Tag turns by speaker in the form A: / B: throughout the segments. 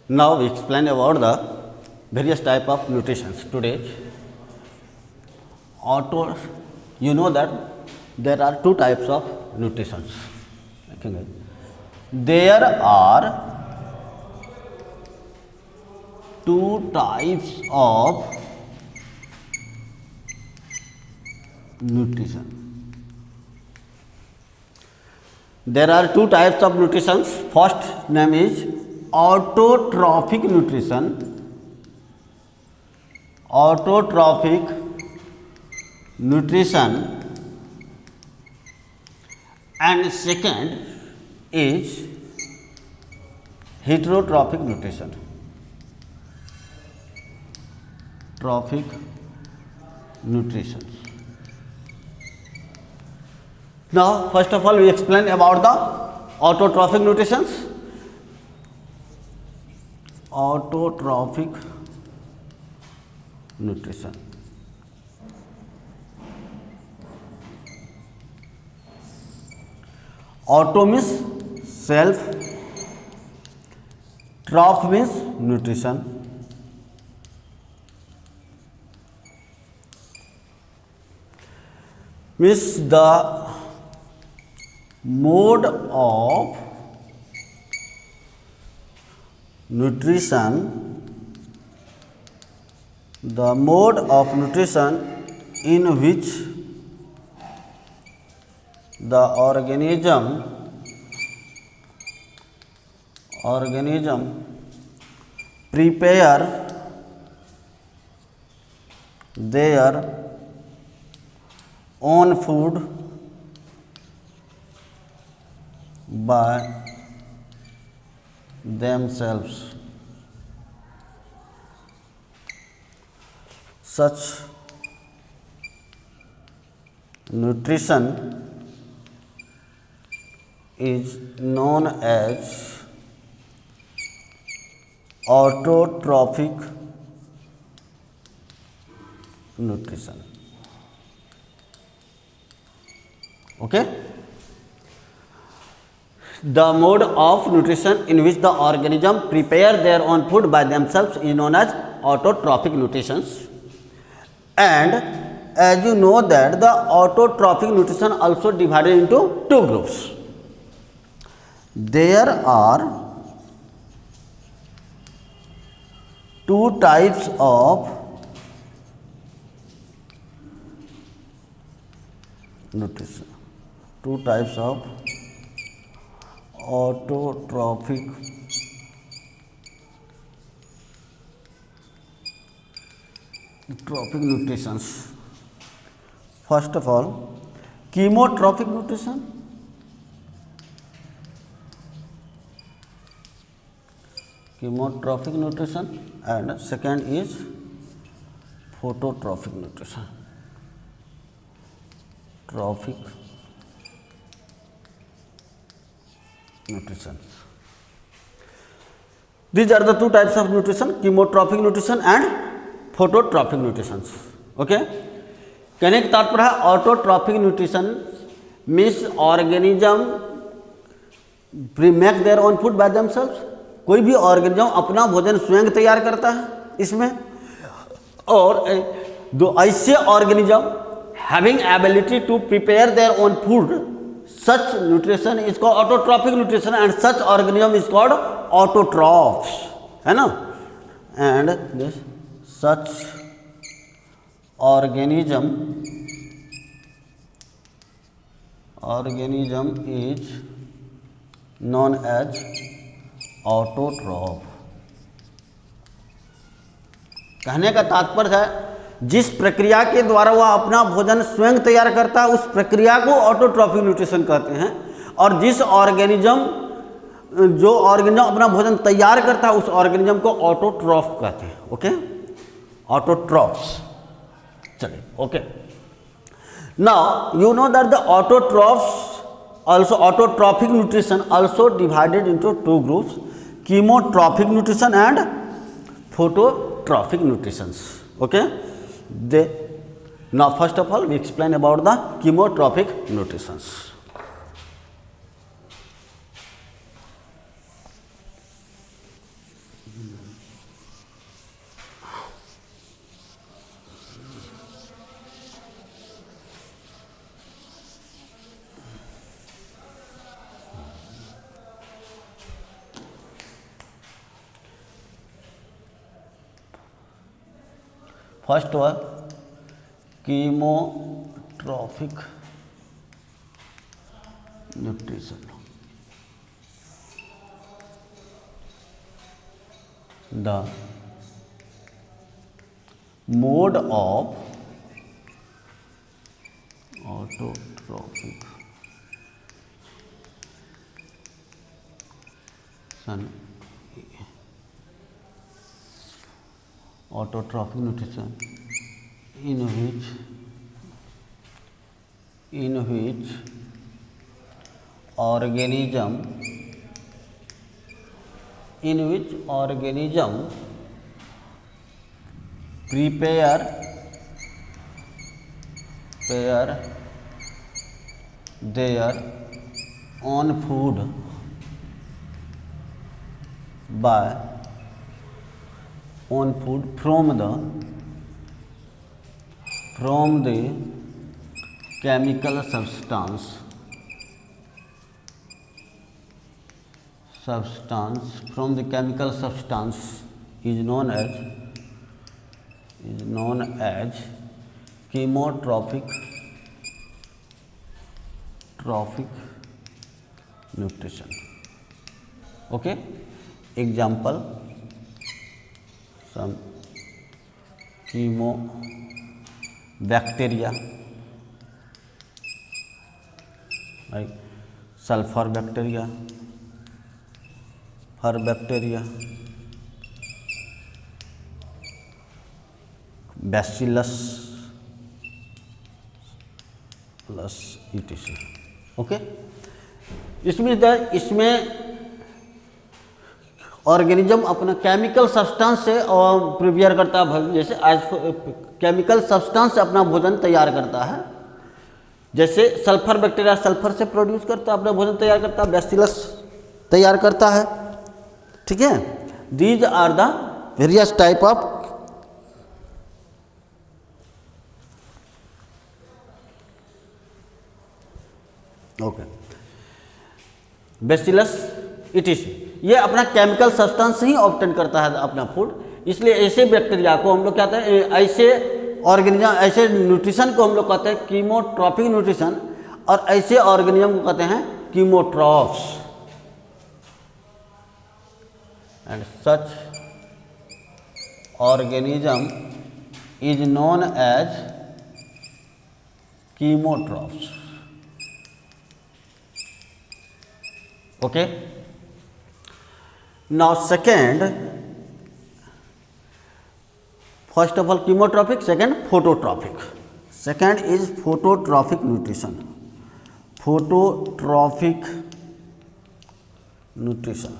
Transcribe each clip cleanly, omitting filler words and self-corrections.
A: Now we explain about the various type of nutritions. Today, you know that there are two types of nutritions. Okay. There are two types of nutrition. There are two types of nutrition. First name is autotrophic nutrition. Autotrophic nutrition, and second is heterotrophic nutrition. Trophic nutrition. Now, first of all, we explain about the autotrophic nutrition. Autotrophic nutrition. Auto means self, troph means nutrition. Means the mode of nutrition, in which the organism prepare their own food by themselves. Such nutrition is known as autotrophic nutrition. Okay? The mode of nutrition in which the organism prepare their own food by themselves is known as autotrophic nutrition. And as you know that the autotrophic nutrition also divided into two groups. There are two types of nutrition. Two types of autotrophic nutrition. First of all, chemotrophic nutrition. Chemotrophic nutrition, and second is phototrophic nutrition. Trophic nutrition. These are the two types of nutrition: chemotrophic nutrition and phototrophic nutrition. Okay? कहने का तात्पर्य है autotrophic nutrition means organism make their own food by themselves. कोई भी organism अपना भोजन स्वयं तैयार करता है इसमें, और दो ऐसे organism having ability to prepare their own food, such nutrition is called autotrophic nutrition, and such organism is called autotrophs, है ना. And this such organism is known as autotroph. कहने का तात्पर्य है जिस प्रक्रिया के द्वारा वह अपना भोजन स्वयं तैयार करता है उस प्रक्रिया को ऑटोट्रॉफिक न्यूट्रिशन कहते हैं, और जिस जो ऑर्गेनिज्म अपना भोजन तैयार करता है उस ऑर्गेनिज्म को ऑटोट्रॉफ कहते हैं. Okay, autotrophs. चलिए, okay. Now you know that the autotrophs also autotrophic nutrition also divided into two groups: chemotrophic nutrition and phototrophic nutrition. Okay, now first of all we explain about the chemotrophic nutrition. First one chemotrophic nutrition, the mode of autotrophic autotrophic nutrition in which organism prepare their own food from the chemical substance is known as chemotrophic nutrition. Okay, example, some chemobacteria, like sulfur bacteria, fur bacteria, bacillus etc. Okay, इसमें organism अपना chemical substance से prepare करता है, जैसे chemical substance से अपना भोजन तैयार करता है। जैसे सल्फर बैक्टीरिया सल्फर से प्रोड्यूस करता है, अपना भोजन तैयार करता है, बैसिलस तैयार करता है। ठीक है, these are the various type of bacillus etc, ये अपना केमिकल सब्सटेंस ही ऑब्टेन करता है अपना फूड। इसलिए ऐसे बैक्टीरिया को हम लोग कहते हैं, ऐसे ऑर्गेनिज्म, ऐसे न्यूट्रिशन को हम लोग कहते हैं कीमोट्रॉफिक न्यूट्रिशन, और ऐसे ऑर्गेनिज्म को कहते हैं chemotrophs. And such organism is known as chemotrophs. Okay, now second, first of all chemotrophic, second phototrophic. Second is phototrophic nutrition. Phototrophic nutrition.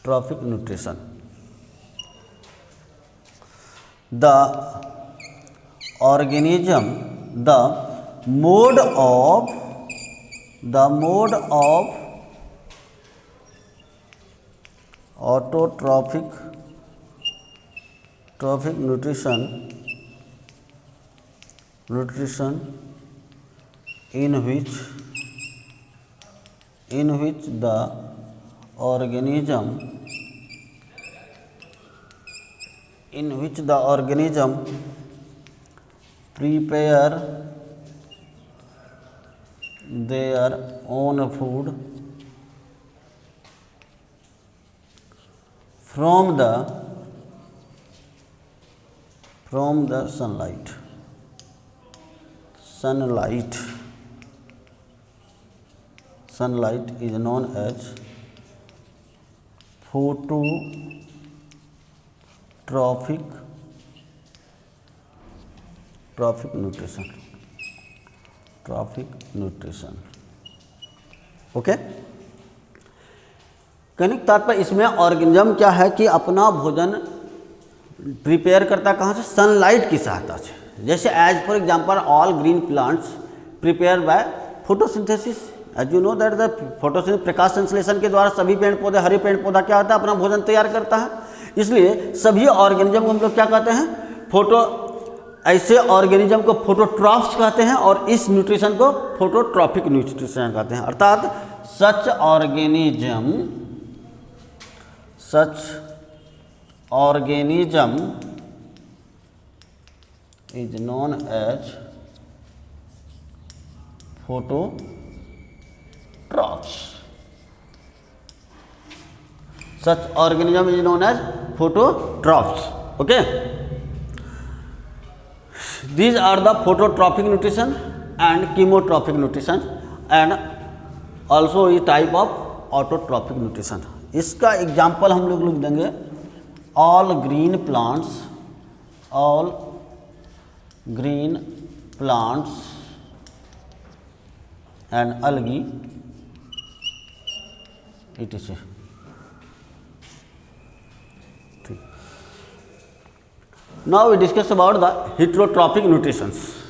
A: Trophic nutrition. The organism, the mode of autotrophic nutrition in which the organism prepare their own food from the sunlight. Sunlight is known as phototrophic nutrition. Okay, कहने का तात्पर्य इसमें organism क्या है कि अपना भोजन prepare करता कहाँ से? सनलाइट की सहायता से। जैसे as for example all green plants prepare by photosynthesis. As you know that the photosynthesis प्रकाश संश्लेषण के द्वारा सभी पेड़ पौधे, हरे पेड़ पौधा क्या होता है? अपना भोजन तैयार करता है। इसलिए सभी ऑर्गेनिज्म को हम लोग क्या कहते हैं? ऐसे ऑर्गेनिज्म को फोटोट्रॉफ्स कहते हैं, और इस न्यूट्रिशन को फोटोट्रॉफिक न्यूट्रिशन कहते हैं। अर्थात सच organism is known as phototrophs. Such organism is known as phototrophs. Okay. These are the phototrophic nutrition and chemotrophic nutrition and also a type of autotrophic nutrition. इसका एग्जाम्पल हम लोग लिख देंगे all green plants and algae etc. Now we discuss about the heterotrophic nutritions.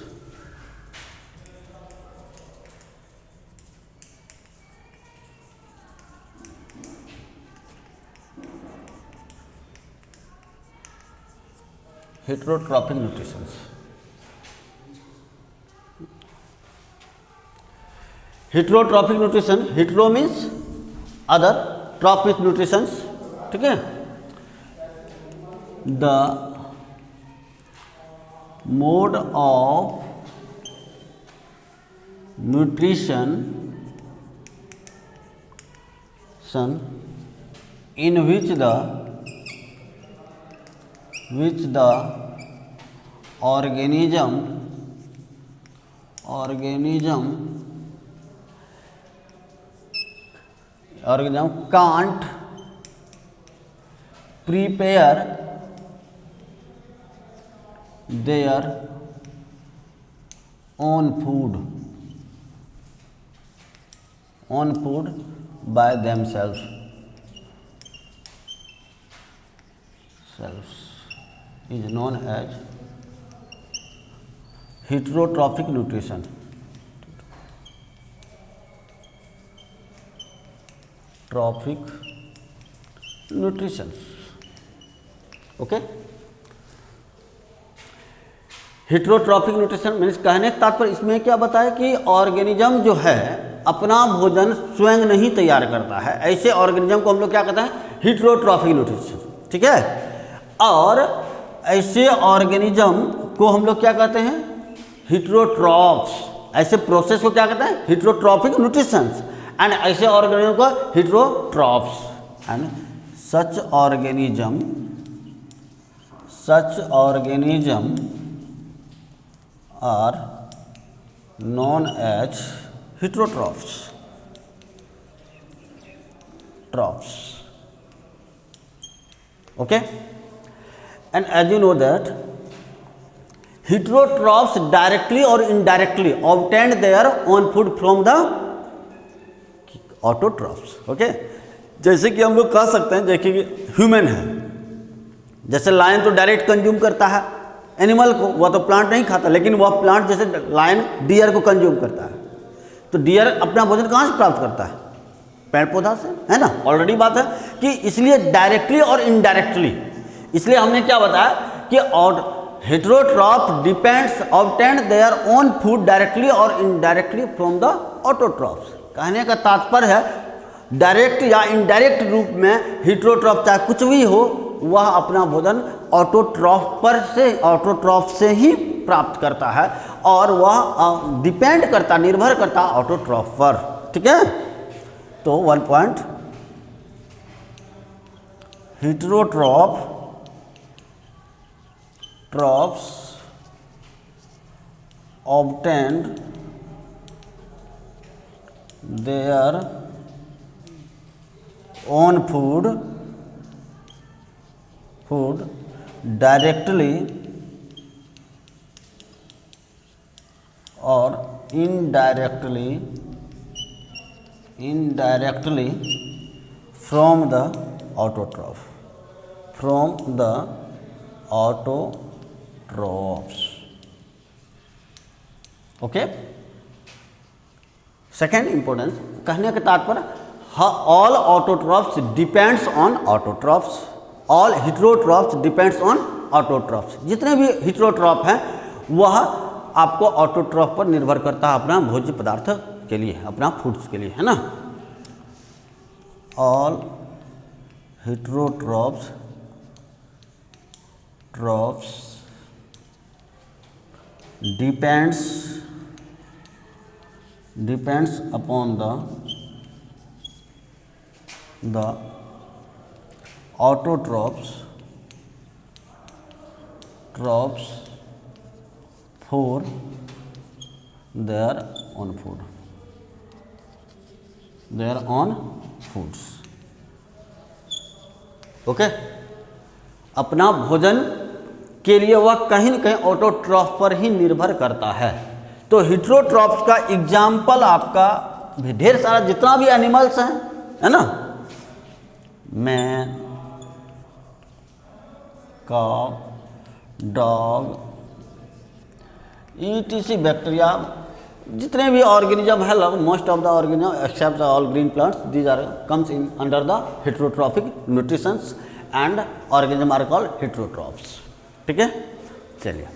A: Heterotrophic nutritions. Heterotrophic nutrition, hetero means other, troph means nutritions. ठीक है. The mode of nutrition in which the organism can't prepare their own food by themselves is known as heterotrophic nutrition. Trophic nutrition. Okay. Heterotrophic nutrition means कहने का तात्पर्य इसमें क्या बताया कि organism जो है अपना भोजन स्वयं नहीं तैयार करता है, ऐसे ऑर्गेनिज्म को हम लोग क्या कहते हैं, हेट्रोट्रॉफिक न्यूट्रिशन. ठीक है. और ऐसे ऑर्गेनिज्म को हम लोग क्या कहते हैं, हेट्रोट्रॉफ्स. ऐसे प्रोसेस को क्या कहते हैं, हेट्रोट्रॉफिक न्यूट्रिशन. एंड ऐसे ऑर्गेनिज्म को heterotrophs. And such organism are known as heterotrophs. Okay. And as you know that heterotrophs directly or indirectly obtained their own food from the autotrophs. Okay. जैसे कि हम लोग कह सकते हैं, जैसे कि ह्यूमन है, जैसे लायन तो डायरेक्ट कंज्यूम करता है एनिमल को, वह तो प्लांट नहीं खाता, लेकिन वह प्लांट जैसे लायन डियर को कंज्यूम करता है, तो डियर अपना भोजन कहाँ से प्राप्त करता है, पेड़ पौधा से, है ना. ऑलरेडी बात है कि इसलिए डायरेक्टली और इनडायरेक्टली, इसलिए हमने क्या बताया कि heterotroph depends obtained there own food directly और इनडायरेक्टली फ्रॉम द ऑटोट्रॉफ्स. कहने का तात्पर्य है डायरेक्ट या इनडायरेक्ट रूप में हेट्रोट्रॉफ चाहे कुछ भी हो, वह अपना भोजन ऑटोट्रॉफ से ही प्राप्त करता है और वह डिपेंड करता, निर्भर करता ऑटोट्रॉफ पर. ठीक है. तो 1 point, heterotrophs obtained their own food directly or indirectly from the autotrophs. Okay. Second importance, कहने का तात्पर्य all autotrophs depends on autotrophs, all heterotrophs depends on autotrophs. जितने भी हेट्रोट्रॉफ हैं वह आपको ऑटोट्रॉफ पर निर्भर करता है अपना भोज्य पदार्थ के लिए, अपना फूड्स के लिए, है ना. All heterotrophs troughs depends upon the autotrophs for their own foods. Okay, अपना भोजन के लिए वह कहीं न कहीं ऑटोट्रॉफ पर ही निर्भर करता है। तो हिट्रोट्रॉफ्स का एग्जाम्पल आपका भी ढेर सारा जितना भी एनिमल्स हैं, है ना, man, cow, dog, ETC bacteria, जितने भी ऑर्गेनिज्म है, most of the organism except all green plants, these are comes in under the heterotrophic nutritions and organism are called heterotrophs. ठीक है, चलिए।